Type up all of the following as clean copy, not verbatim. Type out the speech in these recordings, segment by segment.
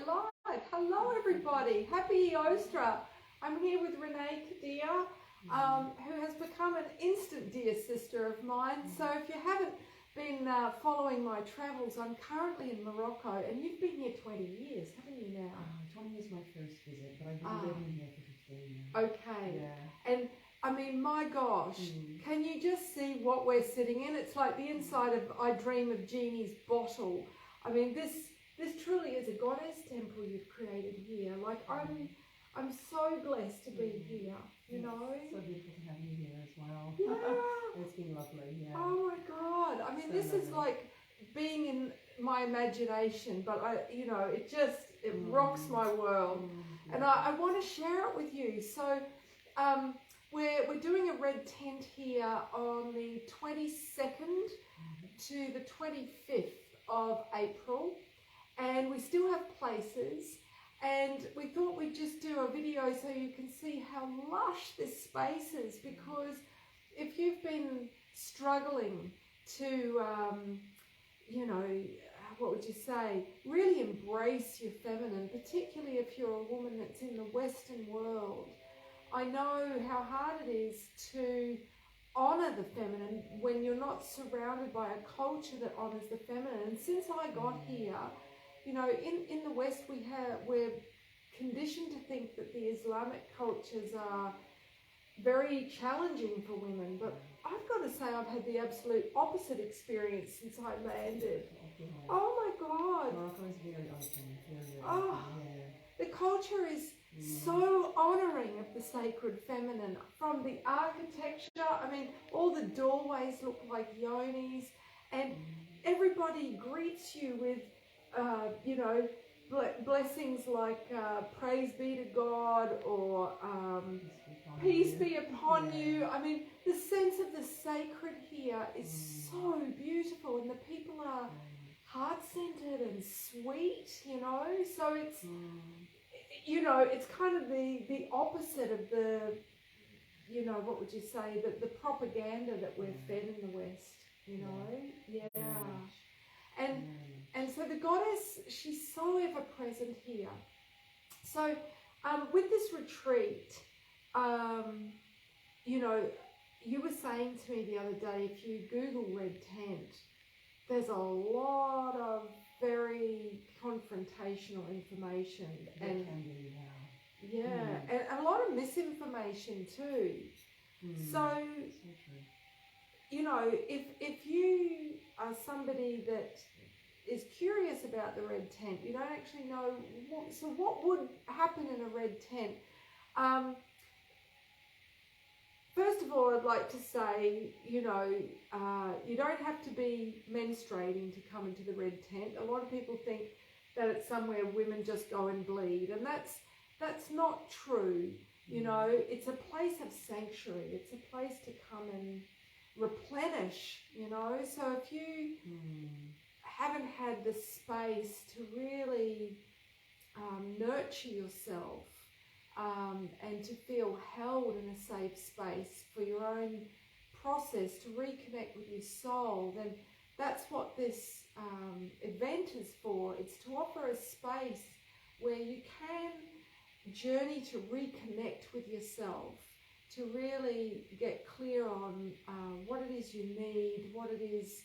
live. Hello, everybody. Happy Ostra. I'm here with Renee Kdir, who has become an instant dear sister of mine. So if you haven't been following my travels, I'm currently in Morocco, and you've been here 20 years, haven't you now? 20 is my first visit, but I've been living here for 15 now. Okay. Yeah. And I mean, my gosh, can you just see what we're sitting in? It's like the inside of I Dream of Jeannie's bottle. I mean, this truly is a goddess temple you've created here. Like, I'm so blessed to be here, you know. It's so beautiful to have you here as well. Yeah. It's been lovely, yeah. Oh my God. I mean, So this is like being in my imagination, but it rocks my world. And I want to share it with you. So we're doing a red tent here on the 22nd to the 25th of April. And we still have places, and we thought we'd just do a video so you can see how lush this space is, because if you've been struggling to, what would you say, really embrace your feminine, particularly if you're a woman that's in the Western world, I know how hard it is to honour the feminine when you're not surrounded by a culture that honours the feminine. And since I got here, you know, in the West we're conditioned to think that the Islamic cultures are very challenging for women, but I've got to say I've had the absolute opposite experience since I landed. Oh my God! Morocco is very open, very open, yeah. The culture is so honouring of the sacred feminine, from the architecture. I mean, all the doorways look like yonis, and everybody greets you with blessings like praise be to God, or peace be upon you. I mean, the sense of the sacred here is so beautiful, and the people are heart-centered and sweet, you know. So it's, it's kind of the opposite of the, what would you say, the propaganda that we're fed in the West, you know. Yeah. And so the goddess, she's so ever present here. So with this retreat, you were saying to me the other day, if you Google red tent, there's a lot of very confrontational information. And a lot of misinformation too. So if you are somebody that is curious about the red tent, you don't actually know what would happen in a red tent. First of all, I'd like to say, you don't have to be menstruating to come into the red tent. A lot of people think that it's somewhere women just go and bleed, and that's not true. You know, it's a place of sanctuary. It's a place to come and replenish, you know. So if you haven't had the space to really nurture yourself and to feel held in a safe space for your own process to reconnect with your soul, then that's what this event is for. It's to offer a space where you can journey to reconnect with yourself, to really get clear on what it is you need, what it is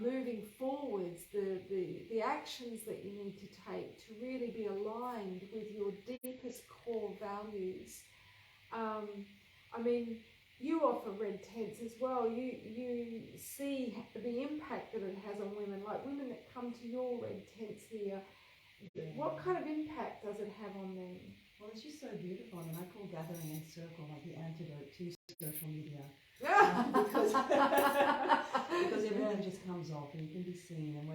moving forwards, the actions that you need to take to really be aligned with your deepest core values. I mean, you offer red tents as well. You see the impact that it has on women, like women that come to your red tents here. What kind of impact does it have on them? Well, it's just so beautiful. I mean, I call gathering in circle like the antidote to social media. Because everything just comes off and you can be seen. And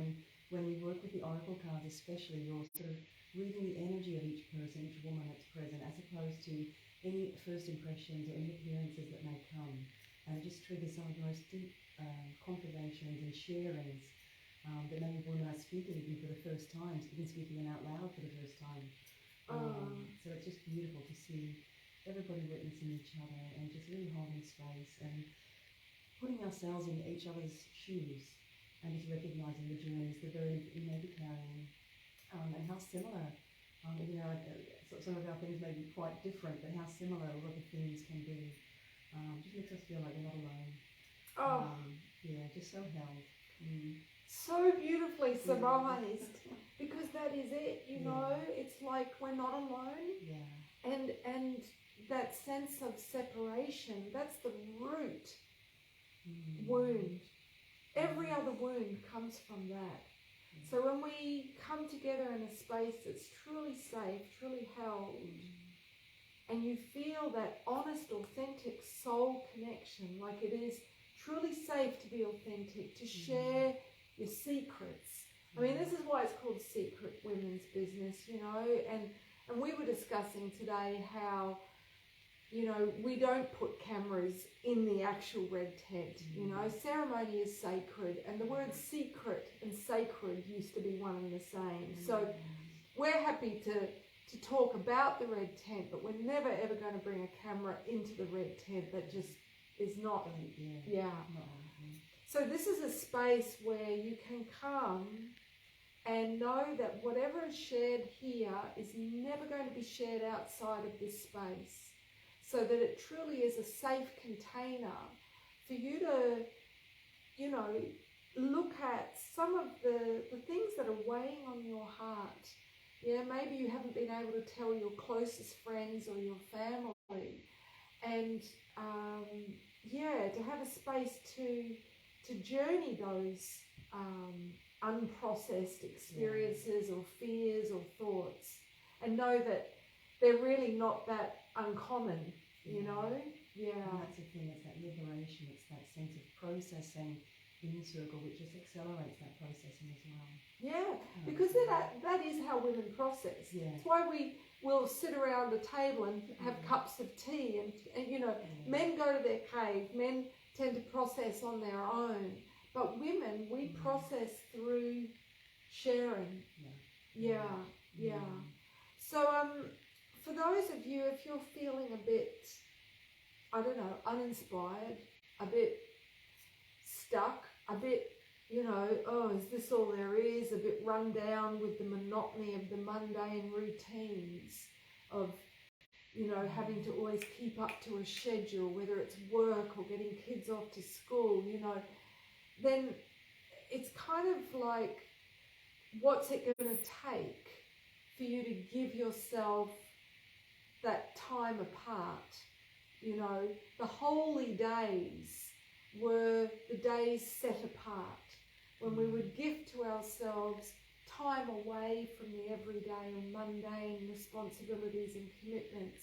when you work with the oracle cards especially, you're sort of reading the energy of each person, each woman that's present, as opposed to any first impressions or any appearances that may come. And it just triggers some of the most deep conversations and sharings that maybe women are speaking even for the first time, even speaking out loud for the first time. So it's just beautiful to see everybody witnessing each other and just really holding space and putting ourselves in each other's shoes and just recognizing the journeys, the burden that we may be carrying, and how similar, some of our things may be quite different, but how similar a lot of the themes can be. Just makes us feel like we're not alone. Oh, Yeah, just so held. so beautifully summarised, because that is it, you know, it's like we're not alone. Yeah. And that sense of separation, that's the root wound. Every other wound comes from that. So when we come together in a space that's truly safe, truly held, and you feel that honest, authentic soul connection, like it is truly safe to be authentic, to share your secrets. I mean, this is why it's called Secret Women's Business, you know, and we were discussing today how, you know, we don't put cameras in the actual red tent, you know. Ceremony is sacred, and the words secret and sacred used to be one and the same. So we're happy to talk about the red tent, but we're never ever going to bring a camera into the red tent. That just is not, So this is a space where you can come and know that whatever is shared here is never going to be shared outside of this space, so that it truly is a safe container for you to, you know, look at some of the things that are weighing on your heart. Yeah, maybe you haven't been able to tell your closest friends or your family, and to have a space to journey those unprocessed experiences or fears or thoughts, and know that they're really not that uncommon, you know? Yeah. And that's the thing, it's that liberation, it's that sense of processing in the circle, which just accelerates that processing as well. Yeah, because that is how women process. Yeah. It's why we will sit around a table and have cups of tea, and you know, men go to their cave, men tend to process on their own, but women, we process through sharing. Yeah. So for those of you, if you're feeling a bit, I don't know, uninspired, a bit stuck, a bit, you know, oh, is this all there is? A bit run down with the monotony of the mundane routines of, you know, having to always keep up to a schedule, whether it's work or getting kids off to school, you know, then it's kind of like, what's it going to take for you to give yourself that time apart? You know, the holy days were the days set apart, when we would give to ourselves time away from the everyday and mundane responsibilities and commitments.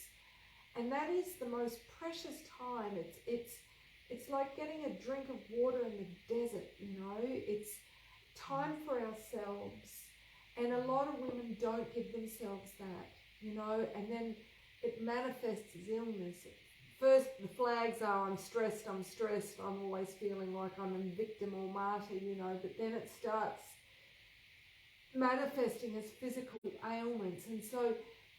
And that is the most precious time. It's like getting a drink of water in the desert, you know. It's time for ourselves. And a lot of women don't give themselves that, you know, and then it manifests as illness. First, the flags are, I'm stressed, I'm always feeling like I'm a victim or martyr, you know, but then it starts manifesting as physical ailments. And so,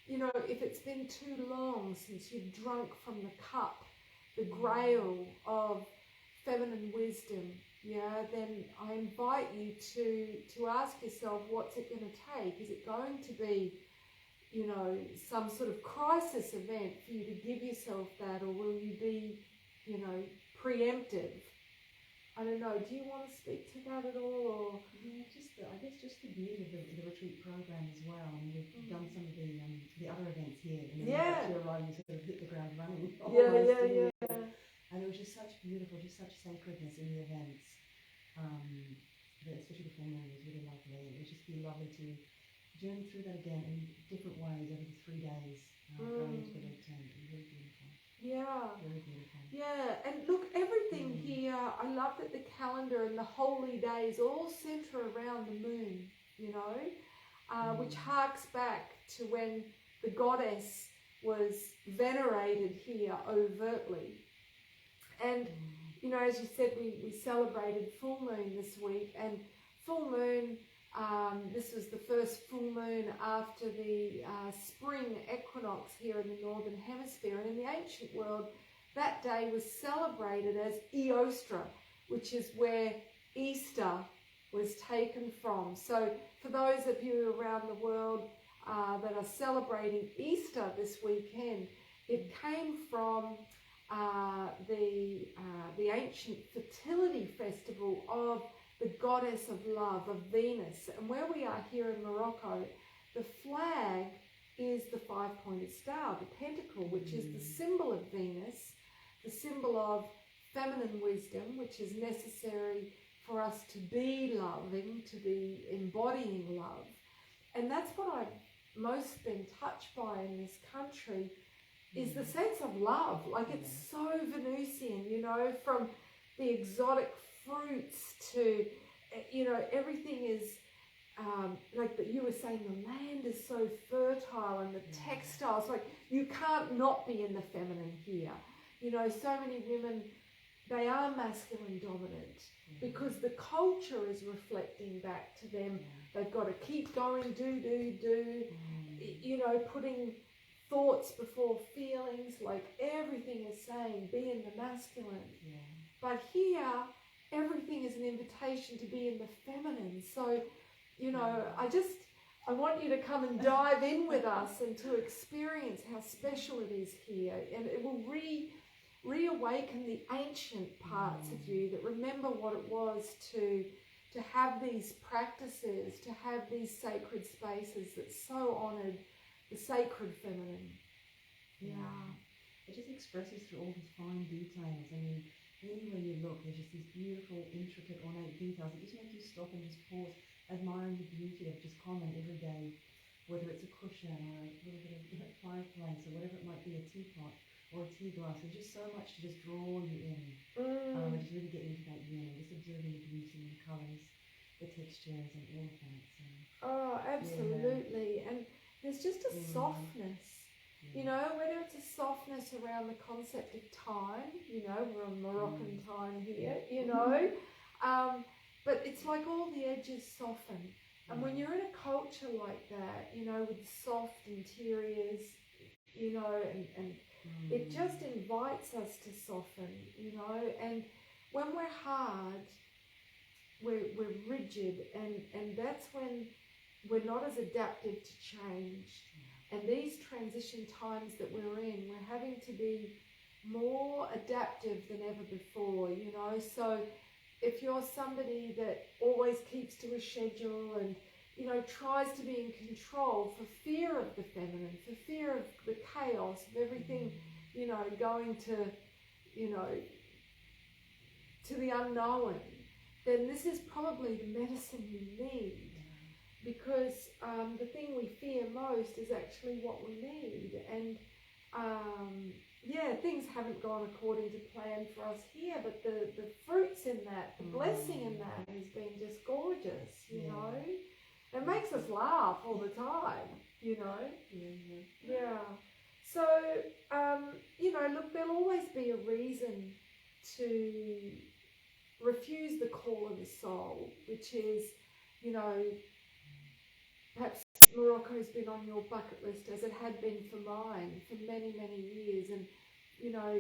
you know, if it's been too long since you've drunk from the cup, the grail of feminine wisdom, yeah, then I invite you to ask yourself, what's it going to take? Is it going to be, you know, some sort of crisis event for you to give yourself that, or will you be, you know, preemptive? I don't know. Do you want to speak to that at all? Or yeah, I guess just the beauty of the retreat program as well. I mean, we've done some of the other events here. And then you arrive, you sort of hit the ground running. Yeah. And it was just such such sacredness in the events. Especially the full moon was really lovely. It would just be lovely to journey through that again in different ways over the 3 days, going into the red tent. It was really beautiful. Yeah. Very beautiful. Yeah, and look, everything here, I love that the calendar and the holy days all centre around the moon, you know, which harks back to when the goddess was venerated here overtly. And, you know, as you said, we celebrated full moon this week, and full moon, this was the first full moon after the spring equinox here in the Northern Hemisphere. And in the ancient world, that day was celebrated as Eostra, which is where Easter was taken from. So for those of you around the world that are celebrating Easter this weekend, it came from the ancient fertility festival of the goddess of love, of Venus. And where we are here in Morocco, the flag is the five-pointed star, the pentacle, which is the symbol of Venus, the symbol of feminine wisdom, which is necessary for us to be loving, to be embodying love. And that's what I've most been touched by in this country, is the sense of love. Like, it's so Venusian, you know, from the exotic fruits to, you know, everything is, like you were saying, the land is so fertile, and the textiles, like, you can't not be in the feminine here. You know, so many women, they are masculine dominant because the culture is reflecting back to them. They've got to keep going, do, you know, putting thoughts before feelings, like everything is saying, be in the masculine. But here, everything is an invitation to be in the feminine. So, you know, I want you to come and dive in with us and to experience how special it is here. And it will reawaken the ancient parts of you that remember what it was to have these practices, to have these sacred spaces that so honoured the sacred feminine. It just expresses through all these fine details. I mean, really when you look, there's just these beautiful, intricate, ornate details that just make you stop and just pause, admiring the beauty of just common everyday, whether it's a cushion or a little bit of, you know, fireplace or whatever it might be, a teapot or a tea glass. There's just so much to just draw you in. And just really get into that yin, just observing the beauty and the colours, the textures and all of that. So, oh, absolutely. And there's just a softness, you know, whether it's a softness around the concept of time, you know, we're on Moroccan time here, you know, but it's like all the edges soften. And when you're in a culture like that, you know, with soft interiors, you know, and it just invites us to soften, you know, and when we're hard, we're rigid, and that's when we're not as adaptive to change. And these transition times that we're in, we're having to be more adaptive than ever before, you know. So if you're somebody that always keeps to a schedule and, you know, tries to be in control for fear of the feminine, for fear of the chaos, of everything, you know, going to, you know, to the unknown, then this is probably the medicine you need. Because the thing we fear most is actually what we need. And things haven't gone according to plan for us here, but the fruits in that, the blessing in that has been just gorgeous, you know. It makes us laugh all the time, you know. So, you know, look, there'll always be a reason to refuse the call of the soul, which is, you know, perhaps Morocco's been on your bucket list as it had been for mine for many, many years. And, you know,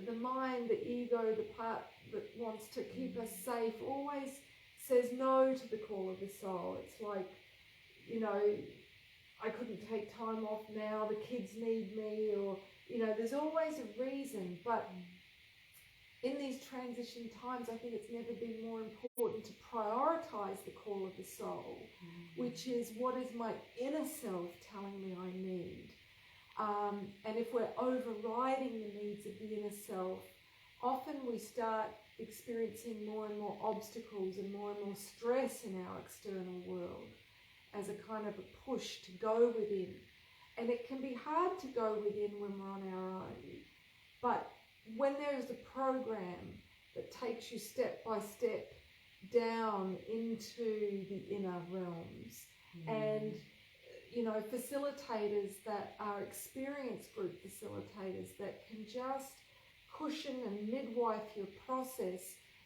the mind, the ego, the part that wants to keep us safe always says no to the call of the soul. It's like, you know, I couldn't take time off now, the kids need me, or, you know, there's always a reason. But in these transition times, I think it's never been more important to prioritize the call of the soul, which is what is my inner self telling me I need. And if we're overriding the needs of the inner self, often we start experiencing more and more obstacles and more stress in our external world as a kind of a push to go within. And it can be hard to go within when we're on our own. But when there is a program that takes you step by step down into the inner realms, and, you know, facilitators that are experienced group facilitators that can just cushion and midwife your process,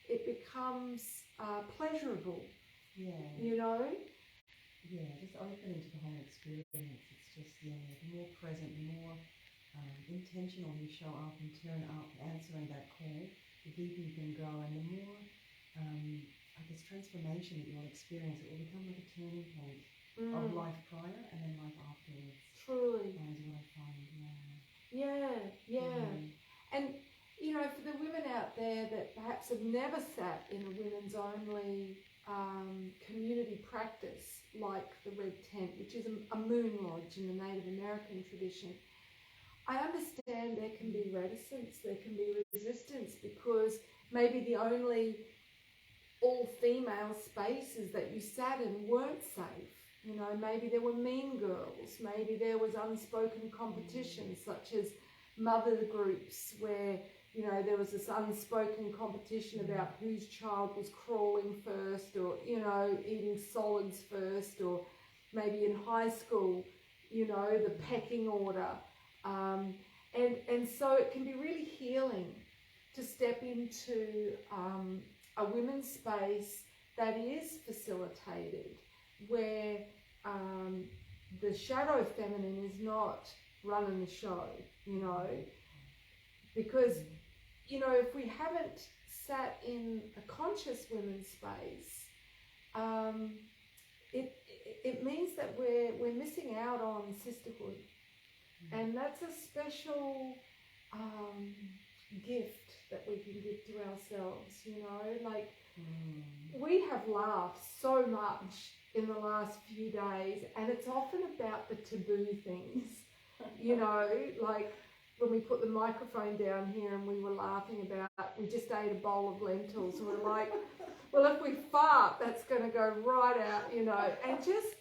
it becomes pleasurable, you know? Just open into the whole experience. It's just, the more present, the more intentional you show up and turn up, answering that call, the deeper you can go, and the more, I guess, transformation that you'll experience. It will become like a turning point of life prior and then life afterwards. Truly. That is what I find, Yeah. And, you know, for the women out there that perhaps have never sat in a women's only community practice like the Red Tent, which is a moon lodge in the Native American tradition, I understand there can be reticence, there can be resistance, because maybe the only all-female spaces that you sat in weren't safe. You know, maybe there were mean girls, maybe there was unspoken competition, such as mother groups where, you know, there was this unspoken competition about whose child was crawling first, or, you know, eating solids first, or maybe in high school, you know, the pecking order. And so it can be really healing to step into a women's space that is facilitated, where the shadow feminine is not running the show, you know, because, you know, if we haven't sat in a conscious women's space, it means that we're missing out on sisterhood, and that's a special gift that we can give to ourselves, you know, like we have laughed so much in the last few days, and it's often about the taboo things, you know, like when we put the microphone down here and we were laughing about, we just ate a bowl of lentils, and we're like, well, if we fart, that's going to go right out, you know, and just,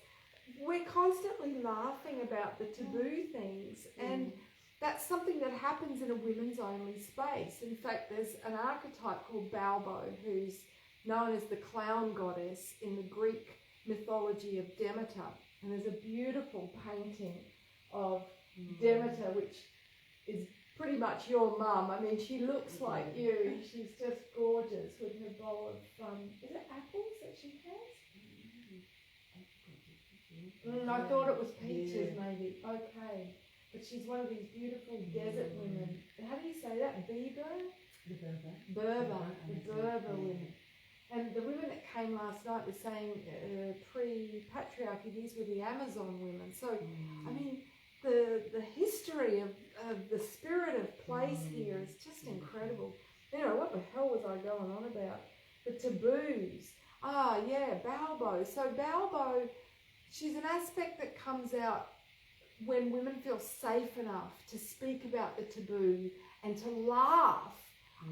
we're constantly laughing about the taboo things, and that's something that happens in a women's only space. In fact, there's an archetype called Balbo, who's known as the clown goddess in the Greek mythology of Demeter. And there's a beautiful painting of Demeter, which is pretty much your mum. I mean, she looks like you. She's just gorgeous with her bowl of, is it apples that she has? I thought it was peaches, maybe. Okay. But she's one of these beautiful desert women. How do you say that? Berber? The Berber. The Berber women. And the women that came last night were saying pre-patriarchy, these were the Amazon women. So, I mean, the history of the spirit of place here is just incredible. You know, what the hell was I going on about? The taboos. Balbo. So Balbo, she's an aspect that comes out when women feel safe enough to speak about the taboo and to laugh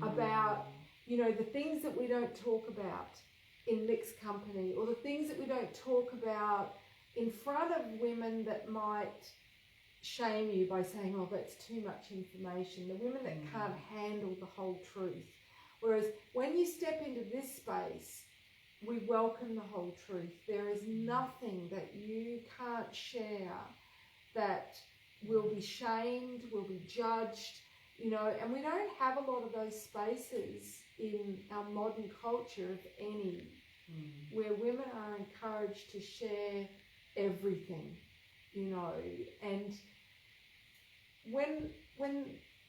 about, you know, the things that we don't talk about in mixed company, or the things that we don't talk about in front of women that might shame you by saying, oh, that's too much information. The women that can't handle the whole truth. Whereas when you step into this space, we welcome the whole truth. There is nothing that you can't share that will be shamed, will be judged, you know, and we don't have a lot of those spaces in our modern culture, if any, where women are encouraged to share everything, you know. And when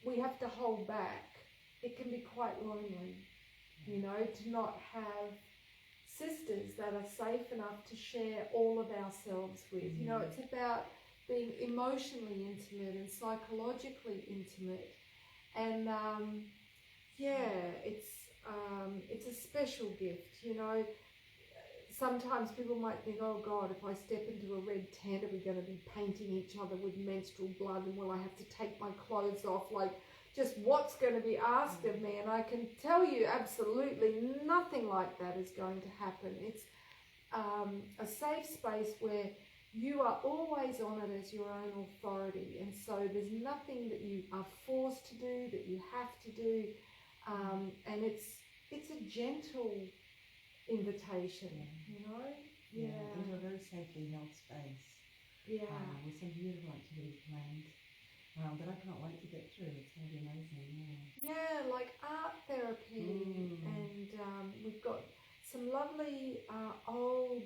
we have to hold back, it can be quite lonely, you know, to not have sisters that are safe enough to share all of ourselves with. You know, it's about being emotionally intimate and psychologically intimate, and it's a special gift, you know. Sometimes people might think, oh God, if I step into a red tent, are we going to be painting each other with menstrual blood, and will I have to take my clothes off? Like, just what's going to be asked of me? And I can tell you absolutely nothing like that is going to happen. It's a safe space where you are always honoured as your own authority, and so there's nothing that you are forced to do, that you have to do, and it's a gentle invitation, you know? Into a very safely held space. With some beautiful activities planned that I can't wait to get through. It's going to be amazing. Like art therapy, and we've got some lovely old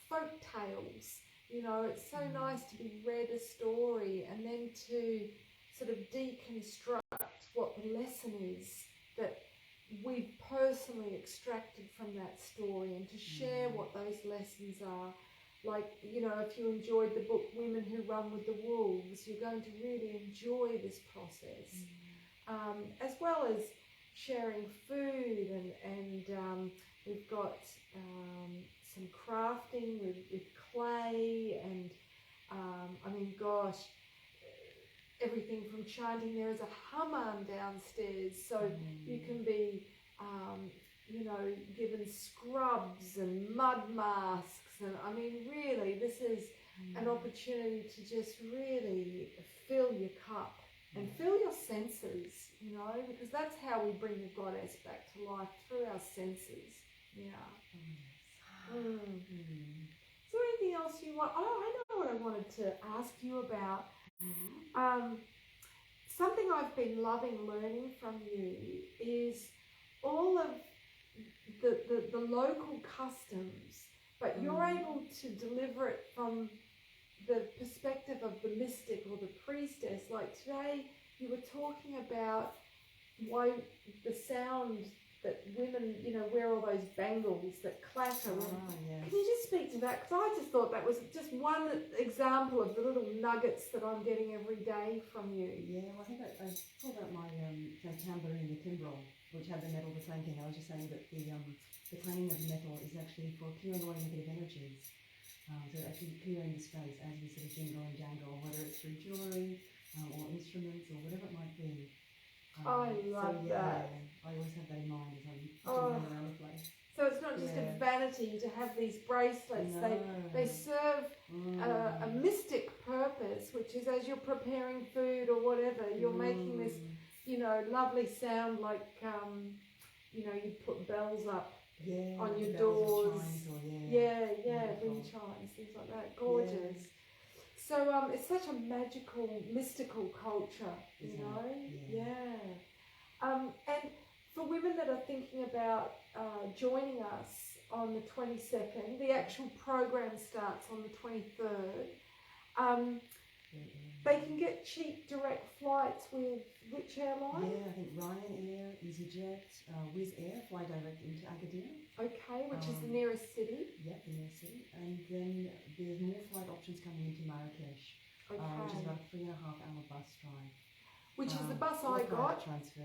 folk tales. You know, it's so nice to be read a story and then to sort of deconstruct what the lesson is that we've personally extracted from that story, and to share what those lessons are like, you know, if you enjoyed the book Women Who Run with the Wolves, you're going to really enjoy this process. As well as sharing food, and we've got some crafting with clay, and I mean, gosh, everything from chanting. There is a hammam downstairs, so you can be you know, given scrubs and mud masks, and I mean, really, this is an opportunity to just really fill your cup and fill your senses, you know, because that's how we bring the goddess back to life, through our senses. Yeah. Is there anything else you want? Oh, I know what I wanted to ask you about. Something I've been loving learning from you is all of the local customs, but you're able to deliver it from the perspective of the mystic or the priestess. Like today, you were talking about why the sound that women, you know, wear all those bangles that clatter. Yes. Can you just speak to that? Because I just thought that was just one example of the little nuggets that I'm getting every day from you. Yeah, well, I think I pulled out my tambourine, the timbrel, which had the metal, the same thing. I was just saying that the clanging of metal is actually for clearing away negative energies. So actually clearing the space as we sort of jingle and jangle, whether it's through jewellery or instruments or whatever it might be. I love that. I always have that in mind as I'm jingling around the place. So it's not just a vanity to have these bracelets. No. They serve a mystic purpose, which is as you're preparing food or whatever, you're making this, you know, lovely sound, like, you know, you put bells up on your doors. Wind chimes, things like that. Gorgeous. So it's such a magical, mystical culture, you know? And for women that are thinking about joining us on the 22nd, the actual program starts on the 23rd. They can get cheap direct flights with which airline? Yeah, I think Ryanair, EasyJet, Wizz Air fly direct into Agadir. Okay, which is the nearest city. Yeah, the nearest city. And then there's more flight options coming into Marrakesh, which is about a 3.5-hour bus drive. Which is the bus I got. Transfer,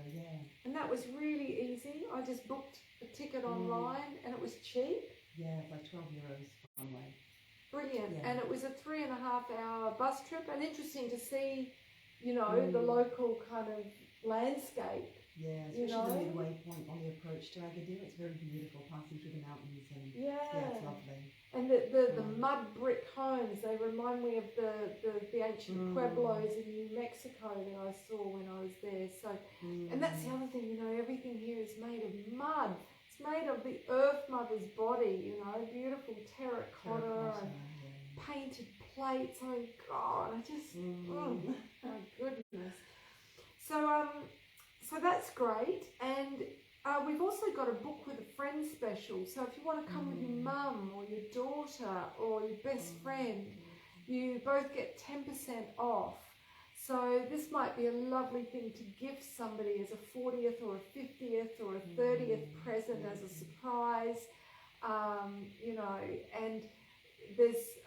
And that was really easy. I just booked a ticket online and it was cheap. Yeah, it's like €12 one way. Brilliant. And it was a 3.5-hour bus trip, and interesting to see, you know, the local kind of landscape. Yeah, especially the midway point on the approach to Agadir. It's very beautiful, passing through the mountains, and it's lovely. And the mud brick homes, they remind me of the ancient pueblos in New Mexico that I saw when I was there. So, and that's the other thing, you know, everything here is made of mud. It's made of the Earth Mother's body, you know, beautiful terracotta and painted plates. Oh God, I just, oh my goodness. So that's great, and we've also got a book with a friend special. So if you want to come with your mum or your daughter or your best friend, you both get 10% off. So this might be a lovely thing to gift somebody as a 40th or a 50th or a 30th present as a surprise, you know. And there's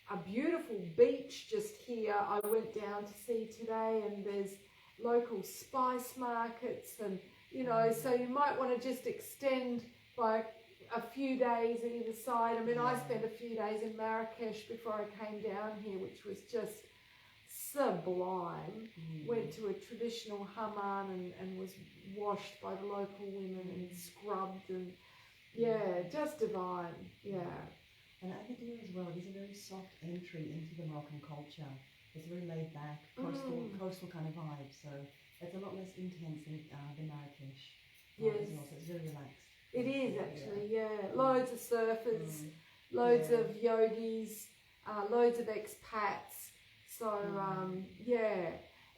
a beautiful beach just here I went down to see today, and there's local spice markets, and you know, so you might want to just extend by a few days either side. I mean, I spent a few days in Marrakesh before I came down here, which was just sublime. Went to a traditional hammam and was washed by the local women and scrubbed, and just divine. And Agadir as well, it is a very soft entry into the Moroccan culture. It's very laid back, coastal kind of vibe, so it's a lot less intense than Marrakesh. As well, so it's very relaxed. It is actually, loads of surfers, loads of yogis, loads of expats. So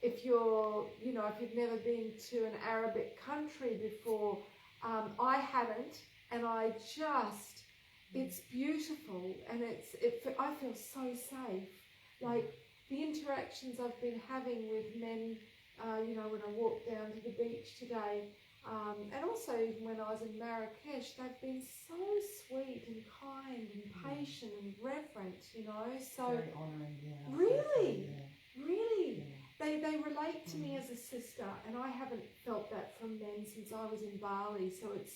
if you're, you know, if you've never been to an Arabic country before, I hadn't, and I just, it's beautiful, and I feel so safe. Like the interactions I've been having with men, you know, when I walked down to the beach today, And also, even when I was in Marrakesh, they've been so sweet and kind and patient and reverent, you know. So very honouring, yeah. Really, Yeah. really, Yeah. they relate to me as a sister, and I haven't felt that from men since I was in Bali. So it's,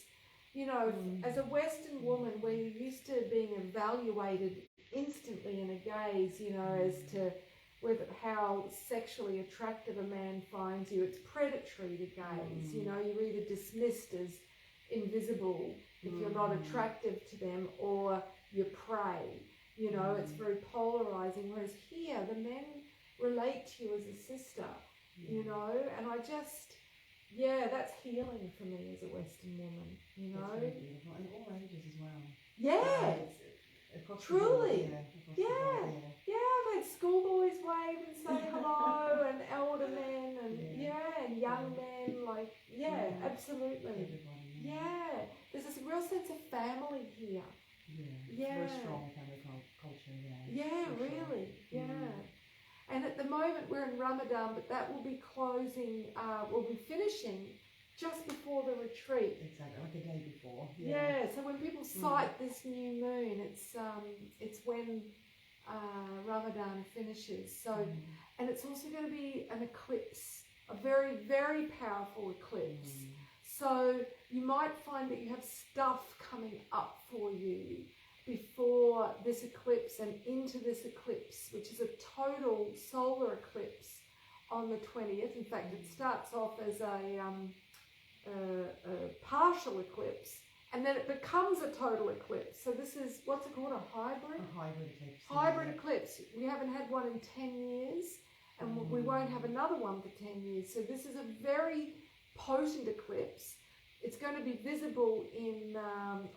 you know, as a Western woman, we're used to being evaluated instantly in a gaze, you know, as to whether how sexually attractive a man finds you. It's predatory to gaze, you know, you're either dismissed as invisible if you're not attractive to them, or you're prey. You know, it's very polarizing. Whereas here, the men relate to you as a sister, you know, and I just, that's healing for me as a Western woman, you know. It's really beautiful, and all ages as well. Yeah, across truly. The board, across the board, I've had schoolboys wave and say hello, and elder men, and and young men, like, absolutely. Everybody, There's this real sense of family here. Very strong family culture, Really, And at the moment we're in Ramadan, but that will be closing, we'll be finishing just before the retreat. Exactly, like a day before. So when people sight this new moon, it's when Ramadan finishes. So, and it's also going to be an eclipse, a very, very powerful eclipse. So you might find that you have stuff coming up for you before this eclipse and into this eclipse, which is a total solar eclipse on the 20th. In fact, it starts off as a partial eclipse, and then it becomes a total eclipse. So this is, what's it called, a hybrid? A hybrid eclipse. Hybrid eclipse. We haven't had one in 10 years, and we won't have another one for 10 years. So this is a very potent eclipse. It's going to be visible in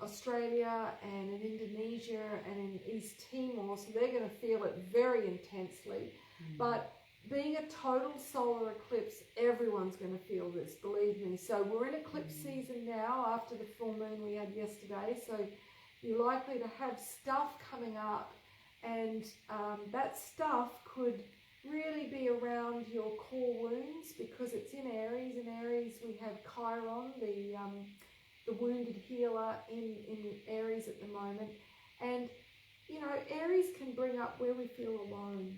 Australia and in Indonesia and in East Timor, so they're going to feel it very intensely. But being a total solar eclipse, everyone's going to feel this, believe me. So we're in eclipse season now after the full moon we had yesterday, so you're likely to have stuff coming up, and that stuff could really be around your core wounds, because it's in Aries. In Aries we have Chiron, the wounded healer in Aries at the moment. And, you know, Aries can bring up where we feel alone.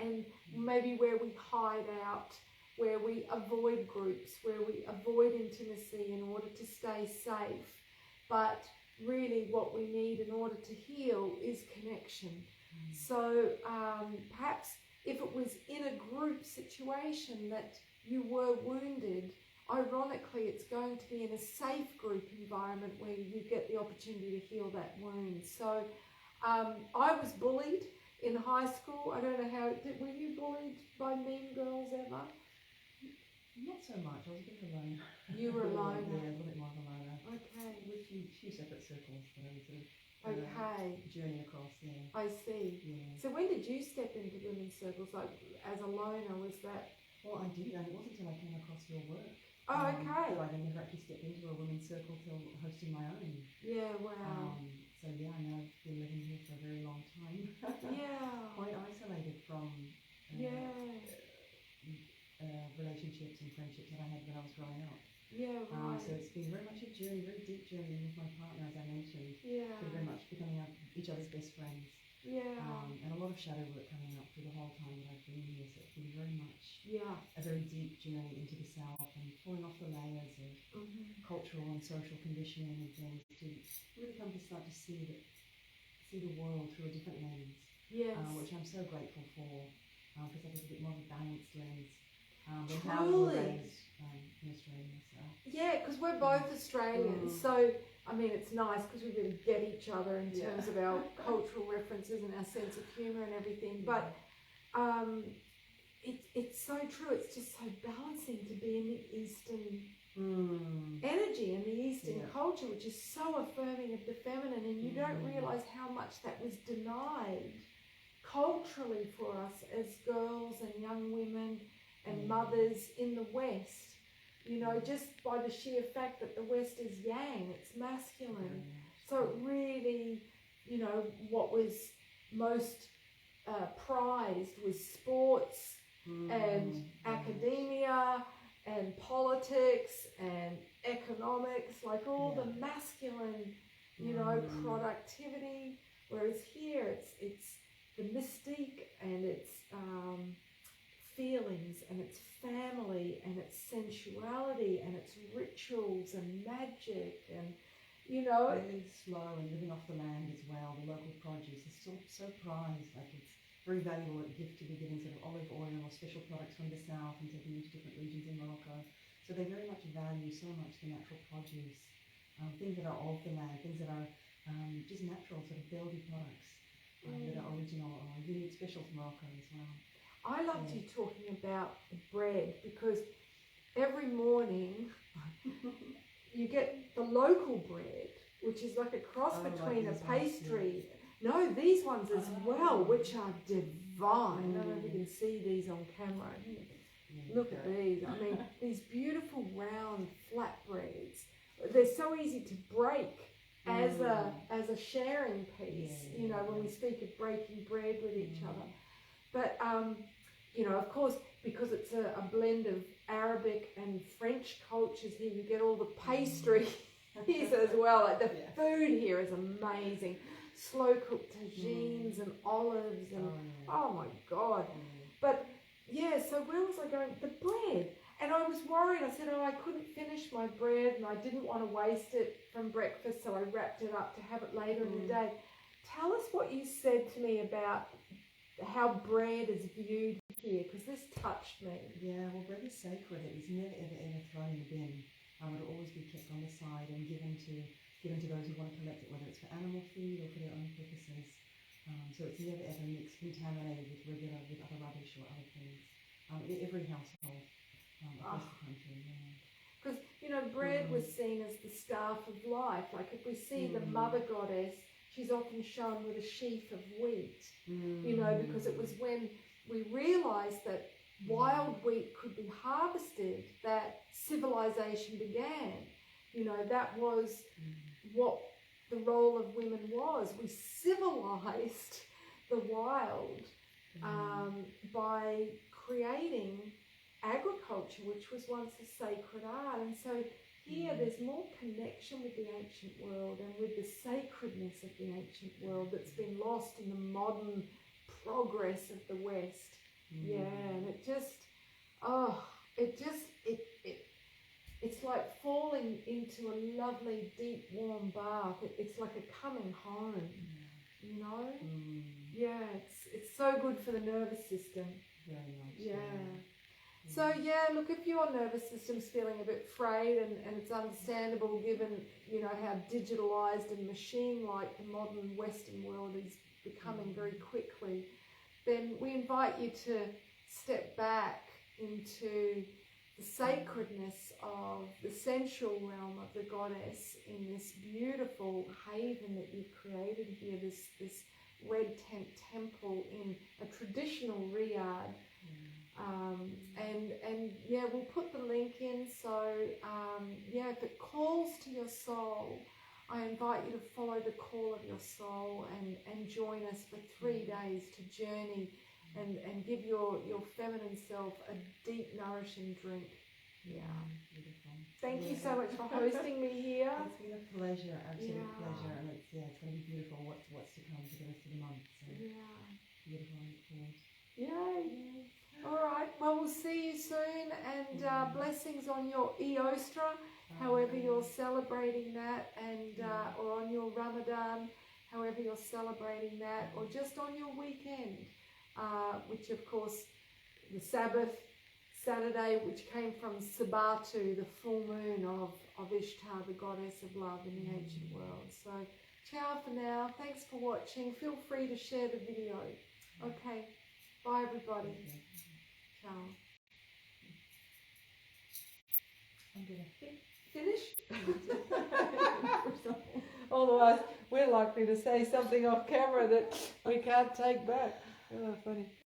And maybe where we hide out, where we avoid groups, where we avoid intimacy in order to stay safe. But really what we need in order to heal is connection. So perhaps if it was in a group situation that you were wounded, ironically it's going to be in a safe group environment where you get the opportunity to heal that wound. So I was bullied in high school. I don't know how, were you bullied by mean girls ever? Not so much, I was a bit alone. You were alone? Yeah, a little bit more alone. Okay. With a few separate circles that I would sort of journey across, I see. So when did you step into women's circles, like as a loner, was that? Well, I did, and it wasn't until I came across your work. Oh, okay. That I never actually stepped into a women's circle till hosting my own. Yeah, wow. So yeah, I know I've been living here for a very long time. Quite isolated from relationships and friendships that I had when I was growing up. So it's been very much a journey, very deep journey with my partner, as I mentioned. We're very much becoming each other's best friends. And a lot of shadow work coming up through the whole time that I've been here. So it's been very much a very deep journey into the self and pulling off the layers of cultural and social conditioning and things to really come to start to see the world through a different lens. Which I'm so grateful for, because I think a bit more of a balanced lens. Than how we were raised in Australia. So. Yeah, because we're both Australians, so I mean it's nice because we really get each other in terms of our cultural references and our sense of humour and everything. But it's so true. It's just so balancing to be in the Eastern energy and the Eastern culture, which is so affirming of the feminine, and you don't realise how much that was denied culturally for us as girls and young women and mothers in the West, you know, just by the sheer fact that the West is yang, it's masculine. So it really, you know, what was most prized was sports and academia and politics and economics, like all the masculine, you know, productivity. Whereas here it's the mystique and it's feelings and it's family and it's sensuality and it's rituals and magic and, you know. Really slow and living off the land as well. The local produce is still so prized. Like it's very valuable gift to be given sort of olive oil or special products from the south and taken into different regions in Morocco. So they very much value so much the natural produce, things that are of the land, things that are just natural sort of buildy products that are original or unique, special to Morocco as well. I loved you talking about the bread because every morning you get the local bread, which is like a cross between a pastry. No, these ones as well, which are divine. I don't know if you can see these on camera. Look at these. I mean, these beautiful round flatbreads. They're so easy to break as a sharing piece. You know, when we speak of breaking bread with each other. But you know, of course, because it's a blend of Arabic and French cultures here, you get all the pastry as well. Like the food here is amazing. Slow cooked tagines and olives and oh my God. But yeah, so where was I going? The bread. And I was worried. I said, oh, I couldn't finish my bread and I didn't want to waste it from breakfast, so I wrapped it up to have it later in the day. Tell us what you said to me about how bread is viewed here, because this touched me. Yeah, well, bread is sacred. It is never, ever thrown in the bin. It will always be kept on the side and given to those who want to collect it, whether it's for animal feed or for their own purposes. So it's never, ever mixed, contaminated with other rubbish or other things. In every household across the country. Because, you know, bread was seen as the staff of life. Like if we see the mother goddess, she's often shown with a sheaf of wheat, you know, because it was when we realised that wild wheat could be harvested that civilization began. You know, that was what the role of women was. We civilized the wild by creating agriculture, which was once a sacred art. And so here there's more connection with the ancient world and with the sacredness of the ancient world that's been lost in the modern progress of the West. And it's like falling into a lovely, deep, warm bath. It's like a coming home, you know? Yeah, it's so good for the nervous system. Very much. So yeah, look, if your nervous system's feeling a bit frayed, and it's understandable given, you know, how digitalized and machine-like the modern Western world is becoming very quickly, then we invite you to step back into the sacredness of the sensual realm of the goddess in this beautiful haven that you've created here, this red tent temple in a traditional Riyadh. And yeah, we'll put the link in. So yeah, if it calls to your soul, I invite you to follow the call of your soul and join us for 3 days to journey and give your feminine self a deep, nourishing drink. Yeah. Beautiful. Thank you so much for hosting me here. It's been a pleasure, absolute pleasure, and it's going to be beautiful. What's to come for the rest of the month? So beautiful. Yay! All right. Well, we'll see you soon, and blessings on your Eostra, however you're celebrating that, and or on your Ramadan, however you're celebrating that, or just on your weekend, which of course the Sabbath. Saturday, which came from Sabatu, the full moon of Ishtar, the goddess of love in the ancient world. So, ciao for now. Thanks for watching. Feel free to share the video. Okay, bye everybody. Ciao. I'm going to finish. Otherwise, we're likely to say something off camera that we can't take back. Oh, funny.